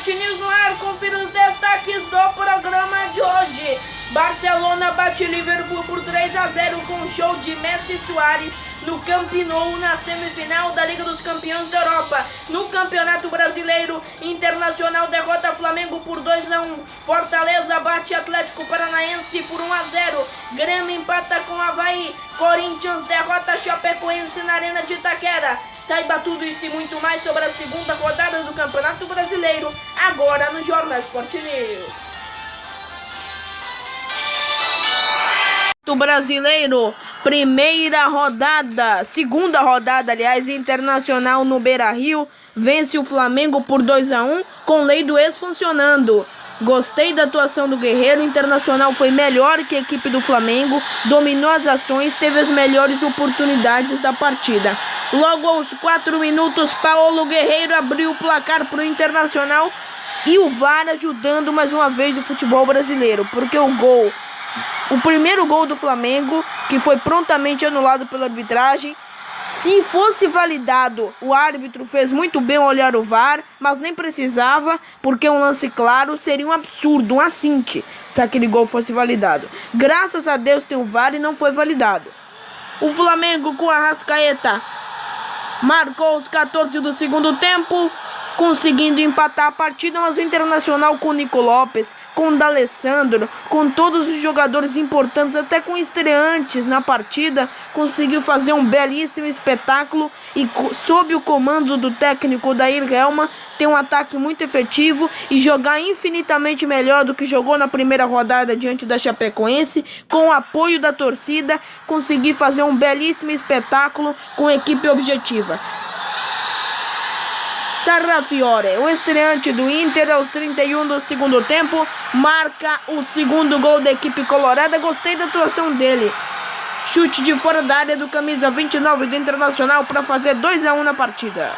Sport News no ar, confira os destaques do programa de hoje. Barcelona bate Liverpool por 3-0 com show de Messi e Suárez no Camp Nou na semifinal da Liga dos Campeões da Europa. No Campeonato Brasileiro, Internacional derrota Flamengo por 2-1. Fortaleza bate Atlético Paranaense por 1-0. Grêmio empata com Avaí. Corinthians derrota Chapecoense na Arena de Itaquera. Saiba tudo isso e muito mais sobre a segunda rodada do Campeonato Brasileiro, agora no Jornal Sport News. Do Brasileiro, segunda rodada, aliás, Internacional no Beira-Rio, vence o Flamengo por 2-1, com lei do ex funcionando. Gostei da atuação do Guerreiro. Internacional foi melhor que a equipe do Flamengo, dominou as ações, teve as melhores oportunidades da partida. Logo aos 4 minutos, Paulo Guerreiro abriu o placar para o Internacional e o VAR ajudando mais uma vez o futebol brasileiro, porque o primeiro gol do Flamengo, que foi prontamente anulado pela arbitragem, se fosse validado, o árbitro fez muito bem ao olhar o VAR, mas nem precisava, porque um lance claro seria um absurdo, um assinte, se aquele gol fosse validado. Graças a Deus tem o VAR e não foi validado. O Flamengo com a Arrascaeta marcou os 14 do segundo tempo, conseguindo empatar a partida, mas o Internacional com o Nico Lopes, com o D'Alessandro, com todos os jogadores importantes, até com estreantes na partida, conseguiu fazer um belíssimo espetáculo e, sob o comando do técnico Dair Helma, tem um ataque muito efetivo e jogar infinitamente melhor do que jogou na primeira rodada diante da Chapecoense, com o apoio da torcida, conseguir fazer um belíssimo espetáculo com a equipe objetiva. Sarrafiore, o estreante do Inter, aos 31 do segundo tempo, marca o segundo gol da equipe colorada. Gostei da atuação dele. Chute de fora da área do camisa 29 do Internacional para fazer 2-1 na partida.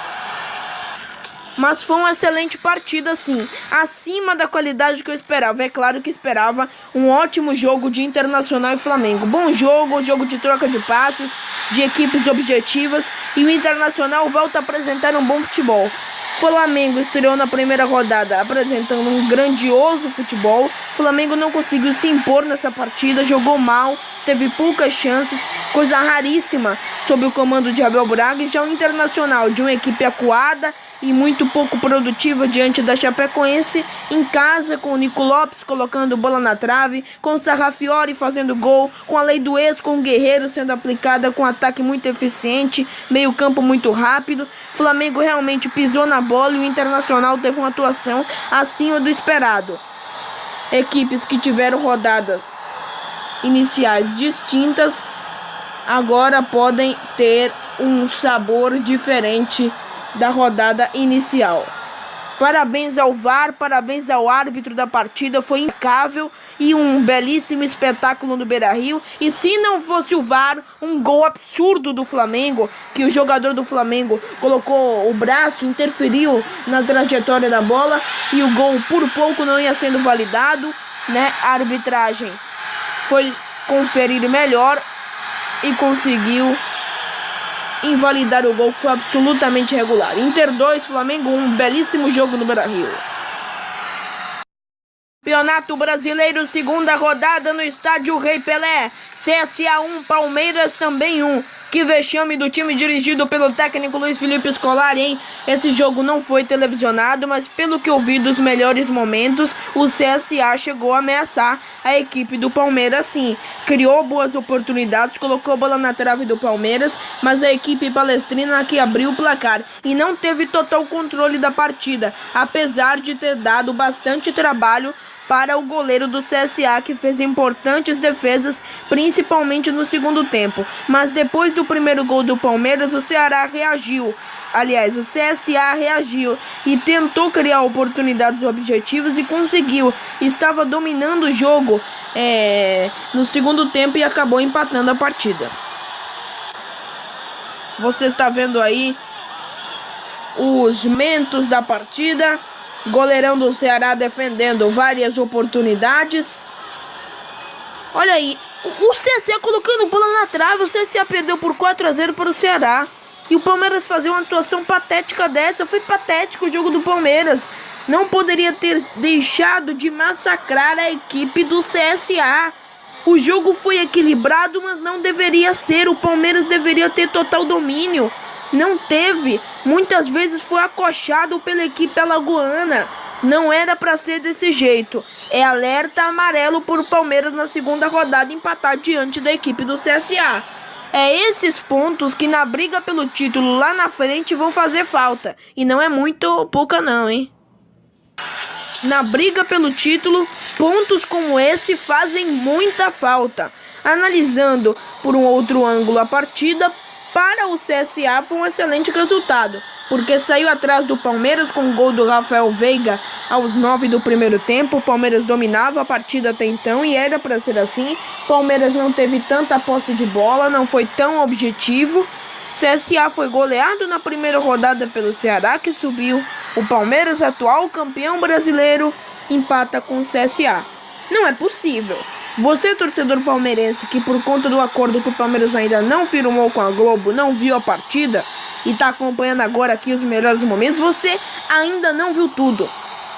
Mas foi uma excelente partida, sim, acima da qualidade que eu esperava. É claro que esperava um ótimo jogo de Internacional e Flamengo. Bom jogo de troca de passes, de equipes objetivas, e o Internacional volta a apresentar um bom futebol. Flamengo estreou na primeira rodada apresentando um grandioso futebol. Flamengo não conseguiu se impor nessa partida, jogou mal, teve poucas chances, coisa raríssima sob o comando de Abel Braga. E já o Internacional, de uma equipe acuada e muito pouco produtiva diante da Chapecoense, em casa, com o Nico Lopes colocando bola na trave, com o Sarrafiore fazendo gol, com a lei do ex, com o Guerreiro sendo aplicada, com um ataque muito eficiente, meio campo muito rápido. Flamengo realmente pisou na bola e o Internacional teve uma atuação acima do esperado. Equipes que tiveram rodadas iniciais distintas agora podem ter um sabor diferente da rodada inicial. Parabéns ao VAR, parabéns ao árbitro da partida, foi impecável e um belíssimo espetáculo no Beira-Rio. E se não fosse o VAR, um gol absurdo do Flamengo, que o jogador do Flamengo colocou o braço, interferiu na trajetória da bola e o gol por pouco não ia sendo validado, né? A arbitragem foi conferir melhor e conseguiu invalidar o gol, que foi absolutamente regular. Inter 2, Flamengo 1, belíssimo jogo no Beira-Rio. Campeonato Brasileiro, segunda rodada no estádio Rei Pelé. CSA 1, Palmeiras também 1. Que vexame do time dirigido pelo técnico Luiz Felipe Scolari, hein? Esse jogo não foi televisionado, mas pelo que eu vi dos melhores momentos, o CSA chegou a ameaçar a equipe do Palmeiras, sim. Criou boas oportunidades, colocou a bola na trave do Palmeiras, mas a equipe palestrina que abriu o placar e não teve total controle da partida, apesar de ter dado bastante trabalho para o goleiro do CSA, que fez importantes defesas, principalmente no segundo tempo. Mas depois do primeiro gol do Palmeiras, o Ceará reagiu. Aliás, o CSA reagiu e tentou criar oportunidades objetivas e conseguiu. Estava dominando o jogo no segundo tempo e acabou empatando a partida. Você está vendo aí os momentos da partida. Goleirão do Ceará defendendo várias oportunidades. Olha aí, o CSA colocando bola na trave. O CSA perdeu por 4-0 para o Ceará. E o Palmeiras fazer uma atuação patética dessa. Foi patético o jogo do Palmeiras. Não poderia ter deixado de massacrar a equipe do CSA. O jogo foi equilibrado, mas não deveria ser. O Palmeiras deveria ter total domínio. Não teve. Muitas vezes foi acochado pela equipe alagoana. Não era para ser desse jeito. É alerta amarelo por Palmeiras na segunda rodada empatar diante da equipe do CSA. É esses pontos que na briga pelo título lá na frente vão fazer falta. E não é muito pouca não, hein? Na briga pelo título, pontos como esse fazem muita falta. Analisando por um outro ângulo a partida, para o CSA foi um excelente resultado, porque saiu atrás do Palmeiras com o gol do Rafael Veiga aos 9 do primeiro tempo. O Palmeiras dominava a partida até então e era para ser assim. O Palmeiras não teve tanta posse de bola, não foi tão objetivo. CSA foi goleado na primeira rodada pelo Ceará, que subiu. O Palmeiras, atual campeão brasileiro, empata com o CSA. Não é possível. Você, torcedor palmeirense, que por conta do acordo que o Palmeiras ainda não firmou com a Globo, não viu a partida e está acompanhando agora aqui os melhores momentos, você ainda não viu tudo.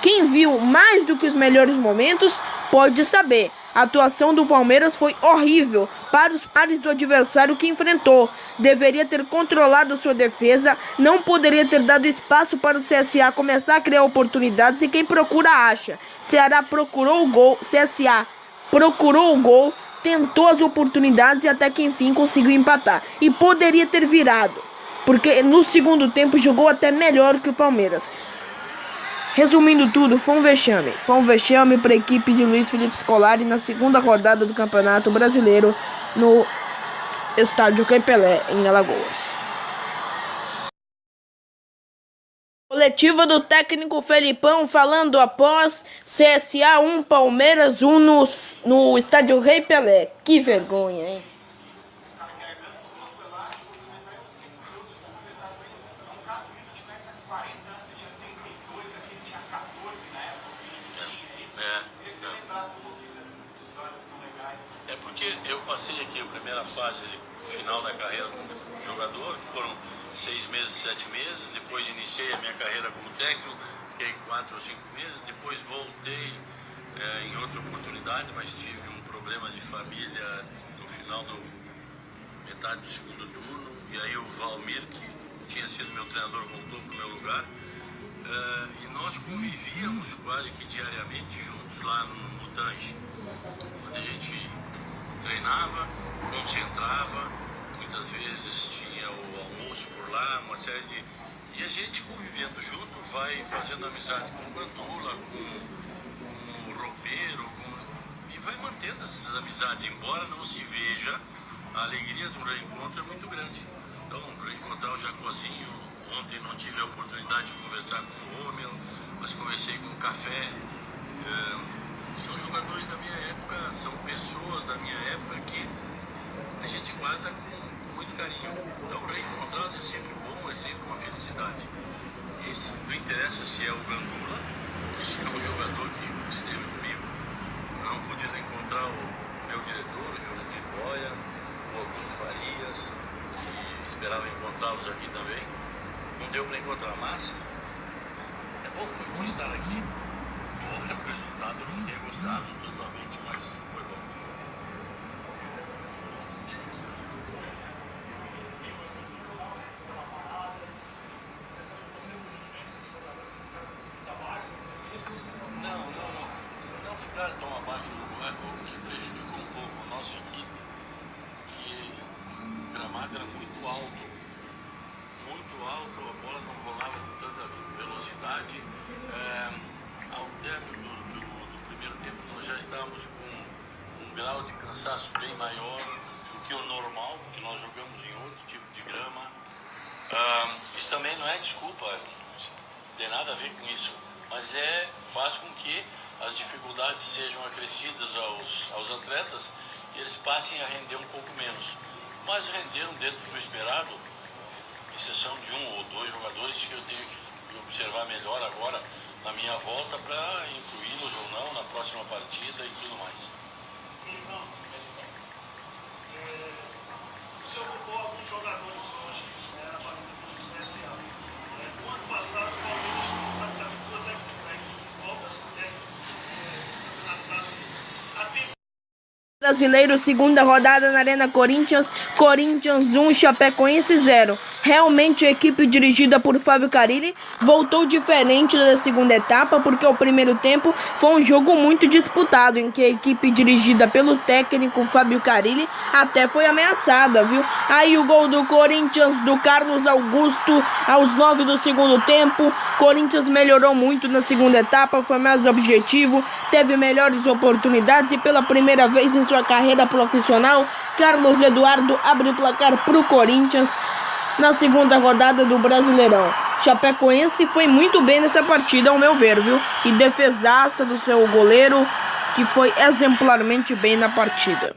Quem viu mais do que os melhores momentos pode saber. A atuação do Palmeiras foi horrível para os pares do adversário que enfrentou. Deveria ter controlado sua defesa, não poderia ter dado espaço para o CSA começar a criar oportunidades e quem procura acha. Ceará procurou o gol, CSA procurou o gol, tentou as oportunidades e até que enfim conseguiu empatar. E poderia ter virado, porque no segundo tempo jogou até melhor que o Palmeiras. Resumindo tudo, foi um vexame. Foi um vexame para a equipe de Luiz Felipe Scolari na segunda rodada do Campeonato Brasileiro no Estádio Rei Pelé, em Alagoas. Coletiva do técnico Felipão falando após CSA 1, Palmeiras 1 no Estádio Rei Pelé. Que vergonha, hein? É porque eu passei aqui a primeira fase final da carreira como jogador, que foram 6 meses, 7 meses. Depois iniciei a minha carreira como técnico, fiquei 4 ou 5 meses. Depois voltei em outra oportunidade, mas tive um problema de família no final do metade do segundo turno. E aí o Valmir, que tinha sido meu treinador, voltou para o meu lugar. E nós convivíamos quase que diariamente juntos lá no Tange, onde a gente treinava, concentrava, muitas vezes tinha o almoço por lá, uma série de... E a gente convivendo junto vai fazendo amizade com o Gandula, com o Roupeiro, e vai mantendo essas amizades, embora não se veja, a alegria do reencontro é muito grande. Então, reencontrar o Jacozinho, ontem não tive a oportunidade de conversar com o Romeu, mas conversei com o Café. São jogadores da minha época, são pessoas da minha época que a gente guarda com muito carinho. Então, reencontrá-los é sempre bom, é sempre uma felicidade. Isso não interessa se é o Gandula, se é o jogador que esteve comigo. Não pude reencontrar o meu diretor, o Jurandir Boia, o Augusto Farias, que esperava encontrá-los aqui também. Não deu para encontrar, mas é bom, foi bom estar aqui. O resultado eu não tinha gostado totalmente, mas foi bom. Não ficaram tão abaixo do banco, o que prejudicou um pouco a nossa equipe, que o gramado era muito alto, a bola não rolava com tanta velocidade. Ao término do primeiro tempo, nós já estávamos com um grau de cansaço bem maior do que o normal, porque nós jogamos em outro tipo de grama. Isso também não é desculpa, não tem nada a ver com isso, mas faz com que as dificuldades sejam acrescidas aos atletas e eles passem a render um pouco menos. Mas renderam dentro do esperado, exceção de 1 ou 2 jogadores que eu tenho que observar melhor agora na minha volta para incluí-los ou não na próxima partida e tudo mais. Então, você ocupou alguns jogadores hoje na partida do CSA. No ano passado, o Palmeiras tinha praticamente 2 equipes Brasileiro, segunda rodada na Arena Corinthians, Corinthians 1, Chapecoense 0. Realmente a equipe dirigida por Fábio Carille voltou diferente da segunda etapa, porque o primeiro tempo foi um jogo muito disputado, em que a equipe dirigida pelo técnico Fábio Carille até foi ameaçada, viu? Aí o gol do Corinthians, do Carlos Augusto, aos 9 do segundo tempo. Corinthians melhorou muito na segunda etapa, foi mais objetivo, teve melhores oportunidades e pela primeira vez em sua carreira profissional, Carlos Eduardo abre o placar para o Corinthians na segunda rodada do Brasileirão. Chapecoense foi muito bem nessa partida, ao meu ver, viu? E defesaça do seu goleiro, que foi exemplarmente bem na partida.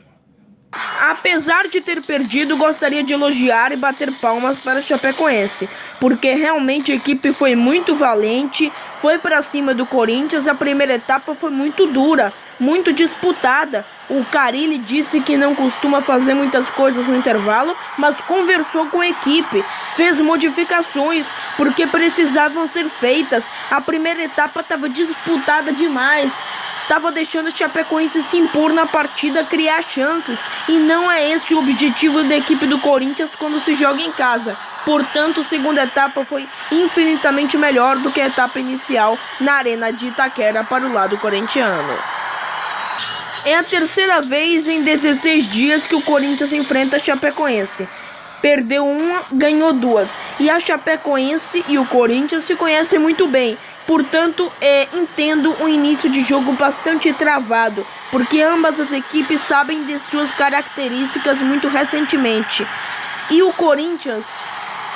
Apesar de ter perdido, gostaria de elogiar e bater palmas para a Chapecoense, porque realmente a equipe foi muito valente, foi para cima do Corinthians. A primeira etapa foi muito dura, muito disputada. O Carille disse que não costuma fazer muitas coisas no intervalo, mas conversou com a equipe, fez modificações porque precisavam ser feitas. A primeira etapa estava disputada demais, estava deixando a Chapecoense se impor na partida, criar chances, e não é esse o objetivo da equipe do Corinthians quando se joga em casa. Portanto, a segunda etapa foi infinitamente melhor do que a etapa inicial na Arena de Itaquera para o lado corintiano. É a terceira vez em 16 dias que o Corinthians enfrenta a Chapecoense. Perdeu uma, ganhou duas. E a Chapecoense e o Corinthians se conhecem muito bem. Portanto, entendo um início de jogo bastante travado, porque ambas as equipes sabem de suas características muito recentemente. E o Corinthians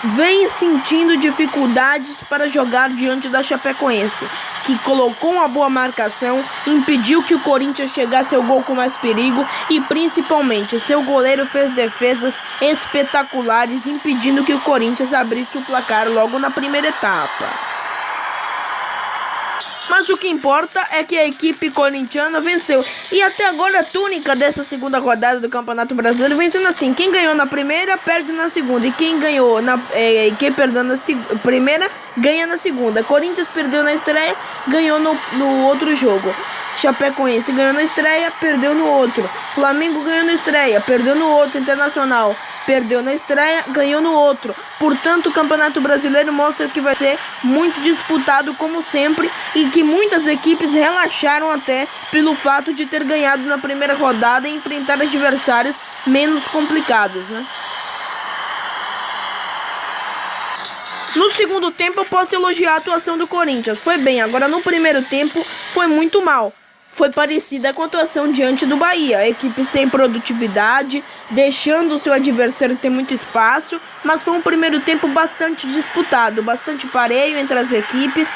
vem sentindo dificuldades para jogar diante da Chapecoense, que colocou uma boa marcação, impediu que o Corinthians chegasse ao gol com mais perigo e principalmente o seu goleiro fez defesas espetaculares, impedindo que o Corinthians abrisse o placar logo na primeira etapa. Mas o que importa é que a equipe corintiana venceu. E até agora a tônica dessa segunda rodada do Campeonato Brasileiro vem sendo assim: quem ganhou na primeira, perde na segunda. E quem perdeu na primeira, ganha na segunda. Corinthians perdeu na estreia, ganhou no outro jogo. Chapecoense ganhou na estreia, perdeu no outro. Flamengo ganhou na estreia, perdeu no outro. Internacional perdeu na estreia, ganhou no outro. Portanto, o Campeonato Brasileiro mostra que vai ser muito disputado como sempre e que muitas equipes relaxaram até pelo fato de ter ganhado na primeira rodada e enfrentar adversários menos complicados, né? No segundo tempo eu posso elogiar a atuação do Corinthians, foi bem. Agora no primeiro tempo foi muito mal. Foi parecida com a atuação diante do Bahia, a equipe sem produtividade, deixando o seu adversário ter muito espaço, mas foi um primeiro tempo bastante disputado, bastante pareio entre as equipes,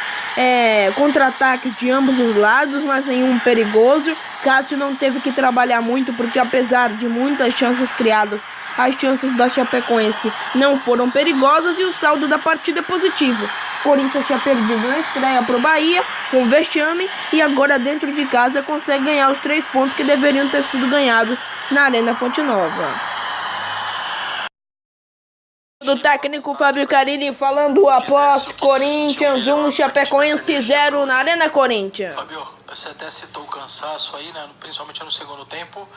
contra-ataques de ambos os lados, mas nenhum perigoso. Cássio não teve que trabalhar muito, porque apesar de muitas chances criadas, as chances da Chapecoense não foram perigosas e o saldo da partida é positivo. Corinthians tinha perdido na estreia para o Bahia, foi um vexame, e agora dentro de casa consegue ganhar os 3 pontos que deveriam ter sido ganhados na Arena Fonte Nova. Do técnico Fábio Carille falando após Corinthians 1, Chapecoense 0 na Arena Corinthians. Fábio, você até citou o cansaço aí, né, principalmente no segundo tempo,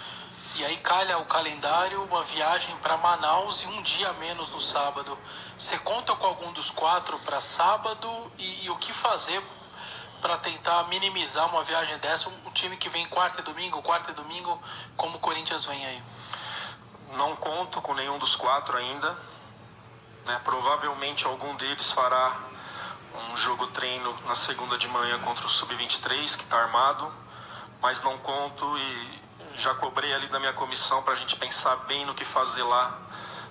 e aí calha o calendário, uma viagem para Manaus e um dia a menos no sábado. Você conta com algum dos 4 para sábado e o que fazer para tentar minimizar uma viagem dessa, um time que vem quarta e domingo, como o Corinthians vem aí? Não conto com nenhum dos 4 ainda, né? Provavelmente algum deles fará um jogo treino na segunda de manhã contra o Sub-23, que está armado, mas não conto e já cobrei ali da minha comissão para a gente pensar bem no que fazer lá,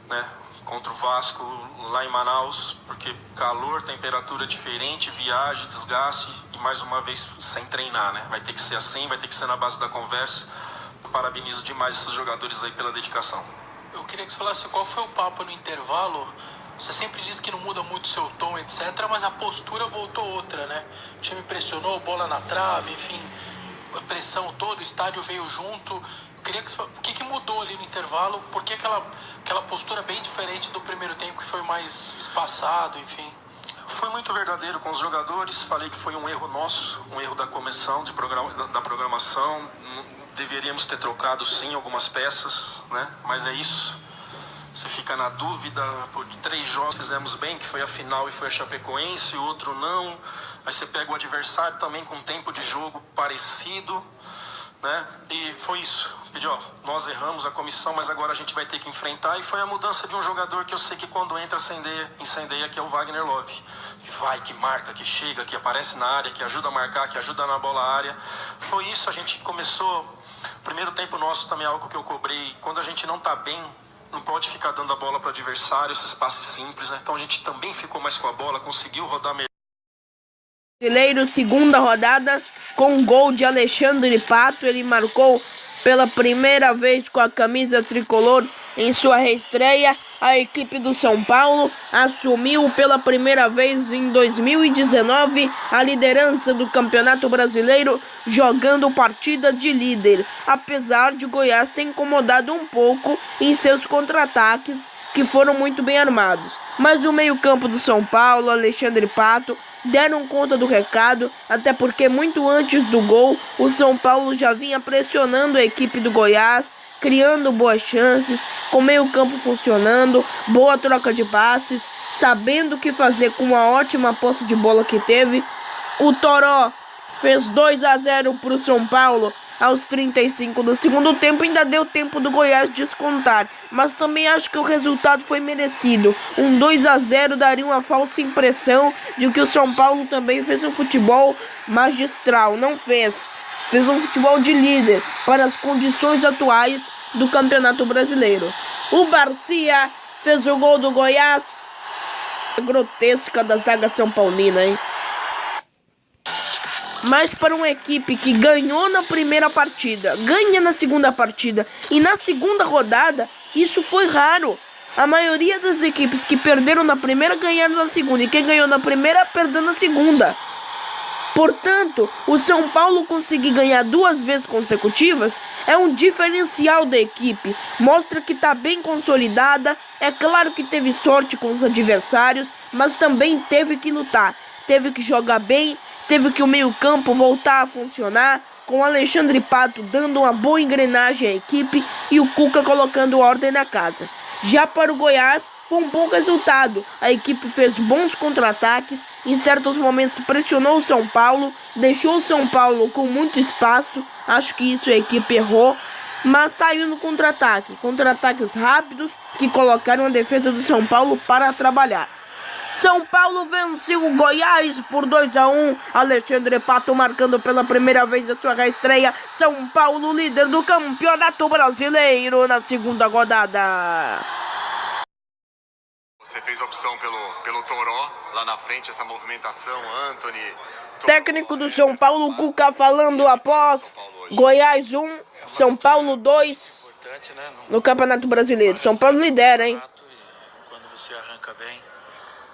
né? Contra o Vasco, lá em Manaus, porque calor, temperatura diferente, viagem, desgaste e mais uma vez sem treinar, né? Vai ter que ser assim, vai ter que ser na base da conversa. Parabenizo demais esses jogadores aí pela dedicação. Eu queria que você falasse qual foi o papo no intervalo. Você sempre diz que não muda muito o seu tom, etc., mas a postura voltou outra, né? O time pressionou, bola na trave, enfim, a pressão toda, o estádio veio junto. Eu queria que o que mudou ali no intervalo? Por que aquela postura bem diferente do primeiro tempo, que foi mais espaçado, enfim? Foi muito verdadeiro com os jogadores. Falei que foi um erro nosso, um erro da comissão da programação. deveríamos ter trocado sim algumas peças, né? Mas é isso. Você fica na dúvida, por 3 jogos fizemos bem, que foi a final e foi a Chapecoense, o outro não. Aí você pega o adversário também com tempo de jogo parecido, né? E foi isso. Pediu, ó, nós erramos a comissão, mas agora a gente vai ter que enfrentar. E foi a mudança de um jogador que eu sei que quando entra incendeia, que é o Wagner Love. Que vai, que marca, que chega, que aparece na área, que ajuda a marcar, que ajuda na bola área. Foi isso, a gente começou. Primeiro tempo nosso também é algo que eu cobrei. Quando a gente não tá bem, não pode ficar dando a bola para o adversário, esses passes simples, né? Então a gente também ficou mais com a bola, conseguiu rodar melhor. Brasileiro, segunda rodada, com um gol de Alexandre Pato. Ele marcou pela primeira vez com a camisa tricolor em sua reestreia. A equipe do São Paulo assumiu pela primeira vez em 2019 a liderança do Campeonato Brasileiro, jogando partida de líder, apesar de Goiás ter incomodado um pouco em seus contra-ataques, que foram muito bem armados. Mas o meio-campo do São Paulo, Alexandre Pato, deram conta do recado, até porque muito antes do gol, o São Paulo já vinha pressionando a equipe do Goiás, criando boas chances, com meio-campo funcionando, boa troca de passes, sabendo o que fazer com a ótima posse de bola que teve. O Toró fez 2-0 para o São Paulo aos 35 do segundo tempo. Ainda deu tempo do Goiás descontar, mas também acho que o resultado foi merecido. Um 2-0 daria uma falsa impressão de que o São Paulo também fez um futebol magistral. Não fez. Fez um futebol de líder para as condições atuais do Campeonato Brasileiro. O Barcia fez o gol do Goiás. Grotesca da zaga São Paulina, hein? Mas para uma equipe que ganhou na primeira partida, ganha na segunda partida e na segunda rodada, isso foi raro. A maioria das equipes que perderam na primeira ganharam na segunda, e quem ganhou na primeira perdeu na segunda. Portanto, o São Paulo conseguir ganhar 2 vezes consecutivas é um diferencial da equipe. Mostra que está bem consolidada. É claro que teve sorte com os adversários, mas também teve que lutar. Teve que jogar bem, teve que o meio-campo voltar a funcionar, com o Alexandre Pato dando uma boa engrenagem à equipe e o Cuca colocando ordem na casa. Já para o Goiás, foi um bom resultado. A equipe fez bons contra-ataques, em certos momentos pressionou o São Paulo, deixou o São Paulo com muito espaço. Acho que isso a equipe errou, mas saiu no contra-ataque. Contra-ataques rápidos que colocaram a defesa do São Paulo para trabalhar. São Paulo venceu o Goiás por 2-1. Alexandre Pato marcando pela primeira vez a sua reestreia. São Paulo líder do Campeonato Brasileiro na segunda rodada. Você fez a opção pelo Toró lá na frente, essa movimentação, Antony. Técnico do São Paulo, Cuca, falando após Goiás 1, São Paulo 2 no Campeonato Brasileiro. São Paulo lidera, hein? Quando você arranca bem,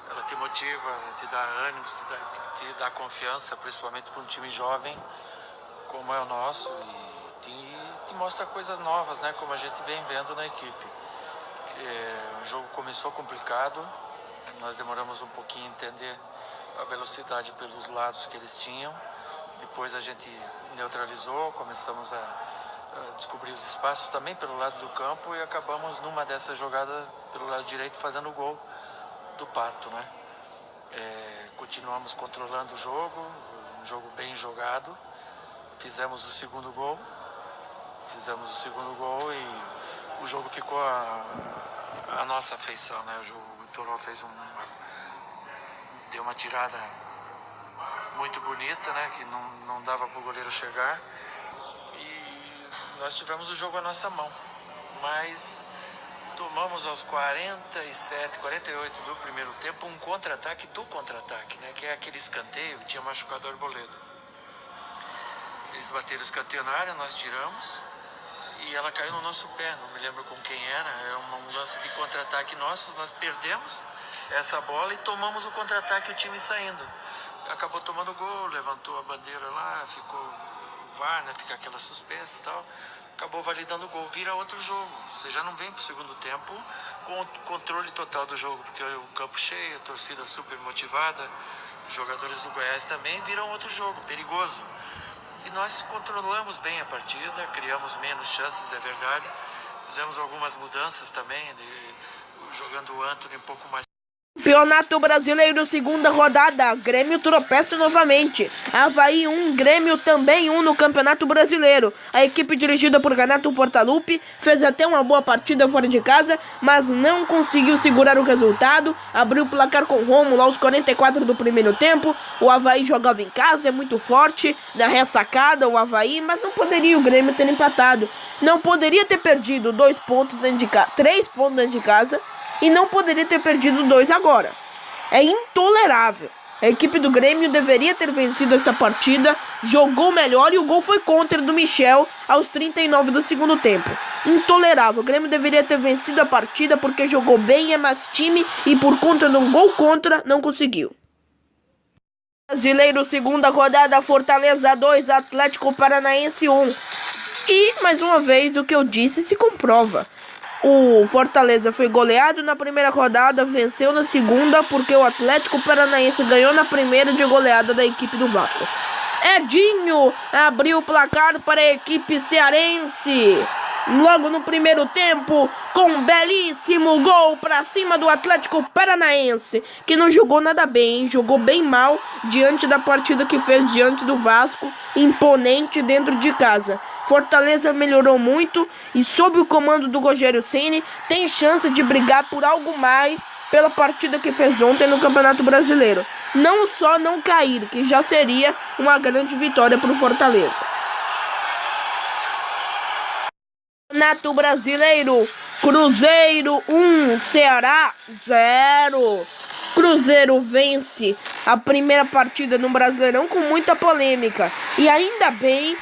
ela te motiva, te dá ânimo, te dá confiança, principalmente para um time jovem como é o nosso, e te mostra coisas novas, né? Como a gente vem vendo na equipe. O jogo começou complicado, nós demoramos um pouquinho a entender a velocidade pelos lados que eles tinham. Depois a gente neutralizou, começamos a descobrir os espaços também pelo lado do campo e acabamos numa dessas jogadas pelo lado direito fazendo o gol do Pato, né? Continuamos controlando o jogo, um jogo bem jogado. Fizemos o segundo gol e o jogo ficou a nossa afeição, né? O Toró deu uma tirada muito bonita, né? Que não dava para o goleiro chegar, e nós tivemos o jogo à nossa mão, mas tomamos aos 47, 48 do primeiro tempo um contra-ataque do contra-ataque, né? Que é aquele escanteio que tinha machucado o Arboleda. Eles bateram o escanteio na área, nós tiramos e ela caiu no nosso pé, não me lembro com quem era um lance de contra-ataque nosso, nós perdemos essa bola e tomamos o contra-ataque, o time saindo. Acabou tomando o gol, levantou a bandeira lá, ficou o VAR, né? Fica aquela suspensa e tal. Acabou validando o gol, vira outro jogo. Você já não vem pro segundo tempo com o controle total do jogo, porque o campo cheio, a torcida super motivada, os jogadores do Goiás também, viram outro jogo, perigoso. E nós controlamos bem a partida, criamos menos chances, é verdade. Fizemos algumas mudanças também, jogando o Antony um pouco mais. Campeonato Brasileiro, segunda rodada. Grêmio tropeça novamente. Avaí 1, Grêmio também 1 no Campeonato Brasileiro. A equipe dirigida por Renato Portaluppi fez até uma boa partida fora de casa, mas não conseguiu segurar o resultado. Abriu o placar com Rômulo aos 44 do primeiro tempo. O Avaí jogava em casa, é muito forte, da ressacada o Avaí, mas não poderia o Grêmio ter empatado. Não poderia ter perdido 2 pontos dentro de casa, 3 pontos dentro de casa. E não poderia ter perdido 2 agora. É intolerável. A equipe do Grêmio deveria ter vencido essa partida, jogou melhor e o gol foi contra do Michel aos 39 do segundo tempo. Intolerável. O Grêmio deveria ter vencido a partida porque jogou bem, é mais time e por conta de um gol contra não conseguiu. Brasileiro, segunda rodada, Fortaleza 2, Atlético Paranaense 1. E, mais uma vez, o que eu disse se comprova. O Fortaleza foi goleado na primeira rodada, venceu na segunda, porque o Atlético Paranaense ganhou na primeira de goleada da equipe do Vasco. Edinho abriu o placar para a equipe cearense. Logo no primeiro tempo, com um belíssimo gol para cima do Atlético Paranaense, que não jogou nada bem, jogou bem mal diante da partida que fez diante do Vasco, imponente dentro de casa. Fortaleza melhorou muito e sob o comando do Rogério Ceni tem chance de brigar por algo mais pela partida que fez ontem no Campeonato Brasileiro. Não só não cair, que já seria uma grande vitória para o Fortaleza. Campeonato Brasileiro, Cruzeiro 1, Ceará 0. Cruzeiro vence a primeira partida no Brasileirão com muita polêmica. E ainda bem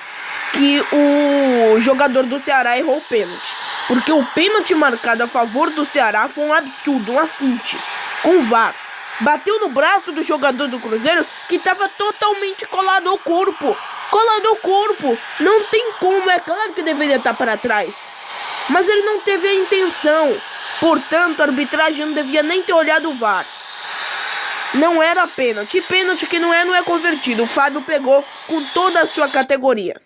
que o jogador do Ceará errou o pênalti. Porque o pênalti marcado a favor do Ceará foi um absurdo, um assinte, com o VAR. Bateu no braço do jogador do Cruzeiro que estava totalmente colado ao corpo. Colado ao corpo. Não tem como, é claro que deveria estar para trás. Mas ele não teve a intenção. Portanto, a arbitragem não devia nem ter olhado o VAR. Não era pênalti. E pênalti que não é convertido. O Fábio pegou com toda a sua categoria.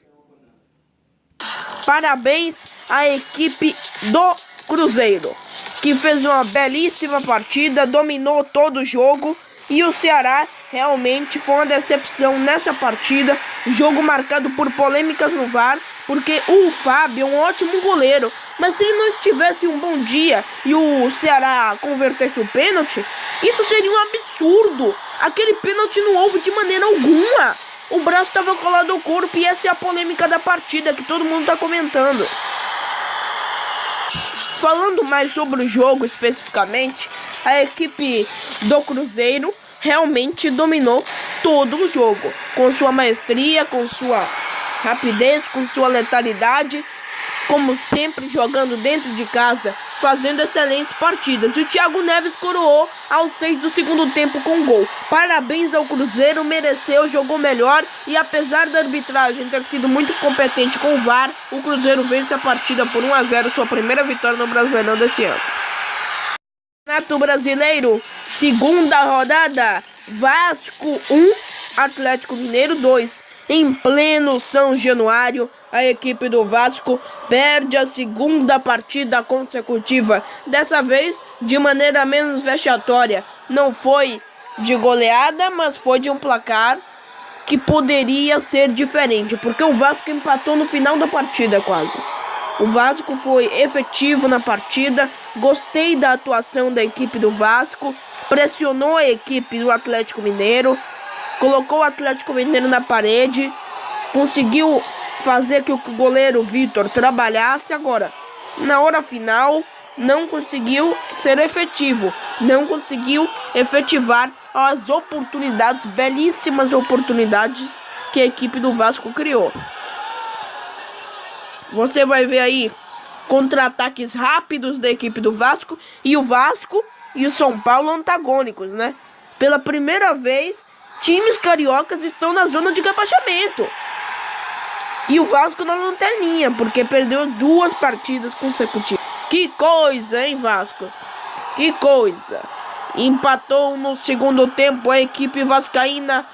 Parabéns à equipe do Cruzeiro, que fez uma belíssima partida, dominou todo o jogo. E o Ceará realmente foi uma decepção nessa partida. Jogo marcado por polêmicas no VAR, porque o Fábio é um ótimo goleiro. Mas se ele não estivesse um bom dia e o Ceará convertesse o pênalti, isso seria um absurdo. Aquele pênalti não houve de maneira alguma. O braço estava colado ao corpo e essa é a polêmica da partida que todo mundo está comentando. Falando mais sobre o jogo especificamente, a equipe do Cruzeiro realmente dominou todo o jogo. Com sua maestria, com sua rapidez, com sua letalidade, como sempre jogando dentro de casa, fazendo excelentes partidas. E o Thiago Neves coroou aos 6 do segundo tempo com gol. Parabéns ao Cruzeiro, mereceu, jogou melhor. E apesar da arbitragem ter sido muito competente com o VAR, o Cruzeiro vence a partida por 1-0, sua primeira vitória no Brasileirão desse ano. Campeonato Brasileiro, segunda rodada, Vasco 1, Atlético Mineiro 2. Em pleno São Januário, a equipe do Vasco perde a segunda partida consecutiva. Dessa vez, de maneira menos vexatória. Não foi de goleada, mas foi de um placar que poderia ser diferente. Porque o Vasco empatou no final da partida quase. O Vasco foi efetivo na partida. Gostei da atuação da equipe do Vasco. Pressionou a equipe do Atlético Mineiro. Colocou o Atlético Mineiro na parede. Conseguiu fazer que o goleiro Vitor trabalhasse. Agora, na hora final, não conseguiu ser efetivo. Não conseguiu efetivar as oportunidades, belíssimas oportunidades que a equipe do Vasco criou. Você vai ver aí contra-ataques rápidos da equipe do Vasco. E o Vasco e o São Paulo antagônicos, né? Pela primeira vez, times cariocas estão na zona de rebaixamento. E o Vasco na lanterninha, porque perdeu 2 partidas consecutivas. Que coisa, hein, Vasco? Que coisa. Empatou no segundo tempo a equipe vascaína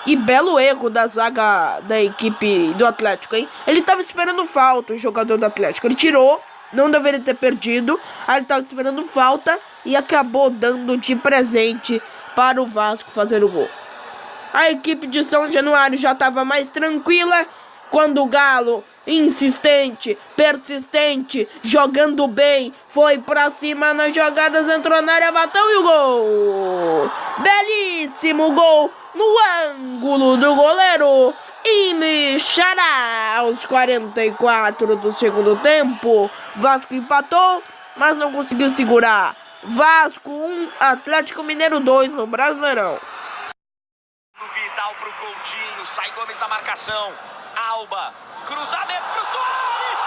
E belo erro da zaga da equipe do Atlético, hein? Ele tava esperando falta, o jogador do Atlético. Ele tirou, não deveria ter perdido. Aí ele tava esperando falta e acabou dando de presente para o Vasco fazer o gol. A equipe de São Januário já estava mais tranquila quando o Galo, insistente, persistente, jogando bem, foi pra cima nas jogadas, entrou na área, bateu e o gol! Belíssimo gol no ângulo do goleiro Imixará aos 44 do segundo tempo. Vasco empatou, mas não conseguiu segurar. Vasco 1, Atlético Mineiro 2 no Brasileirão. Vidal pro Coutinho, sai Gomes da marcação. Alba, cruzamento pro Soares.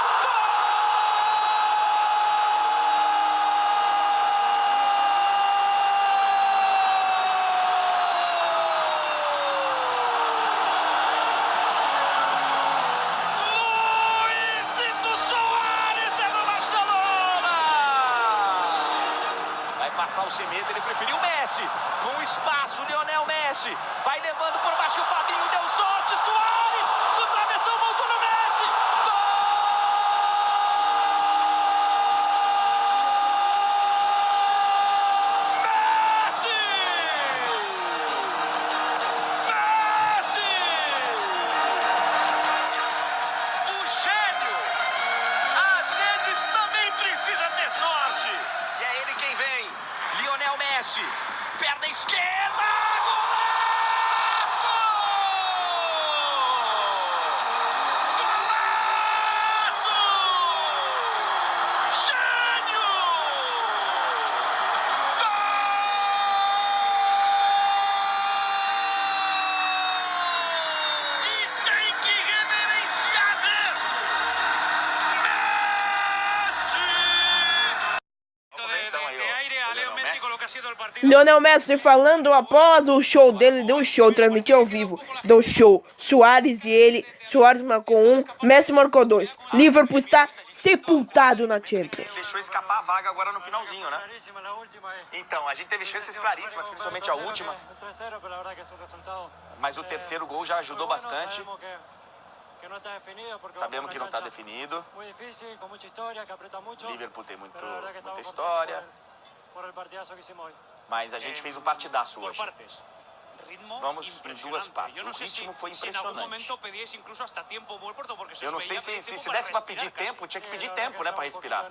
Luizito Soares é no Barcelona. Vai passar o Semedo, ele preferiu o Messi. Com espaço, Lionel Messi. Vai levando por baixo o Fabinho, deu sorte, Soares. No travessão, voltou no Messi. Gol! Messi! Messi! O gênio, às vezes, também precisa ter sorte. E é ele quem vem. Lionel Messi. Perna esquerda, golaço! Golaço! Gênio! Gol! E tem que reverenciar mesmo! Messi! Lionel Messi falando após o show dele, deu show, transmitiu ao vivo, deu show. Soares e ele, Soares marcou 1, Messi marcou 2. Liverpool está sepultado na Champions. Deixou escapar a vaga agora no finalzinho, né? Então, a gente teve chances claríssimas, principalmente a última. Mas o terceiro gol já ajudou bastante. Sabemos que não está definido. Liverpool tem muita história. Mas a gente fez um partidaço hoje. Vamos em duas partes. O ritmo foi impressionante. Eu não sei se desse para pedir tempo, tinha que pedir tempo, né, para respirar.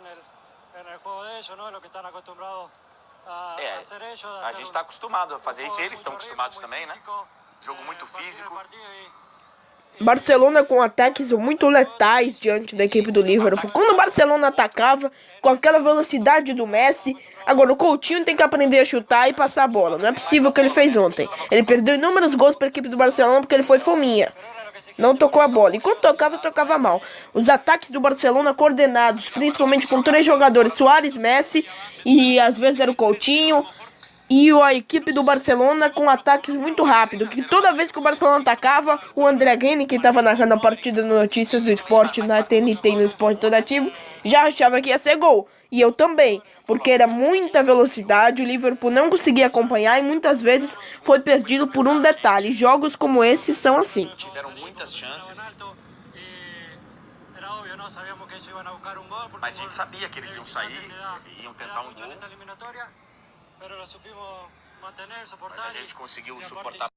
A gente está acostumado a fazer isso. Eles estão acostumados também, né? Jogo muito físico. Barcelona com ataques muito letais diante da equipe do Liverpool. Quando o Barcelona atacava com aquela velocidade do Messi, agora o Coutinho tem que aprender a chutar e passar a bola. Não é possível o que ele fez ontem. Ele perdeu inúmeros gols para a equipe do Barcelona porque ele foi fominha. Não tocou a bola. E quando tocava mal. Os ataques do Barcelona coordenados, principalmente com 3 jogadores, Soares, Messi e às vezes era o Coutinho. E a equipe do Barcelona com ataques muito rápidos, que toda vez que o Barcelona atacava, o André Gueni, que estava narrando a partida no Notícias do Esporte, na TNT, no Esporte Interativo, já achava que ia ser gol. E eu também, porque era muita velocidade, o Liverpool não conseguia acompanhar e muitas vezes foi perdido por um detalhe. Jogos como esses são assim. Tiveram muitas chances. Mas a gente sabia que eles iam sair, iam tentar um gol. Mas a gente conseguiu suportar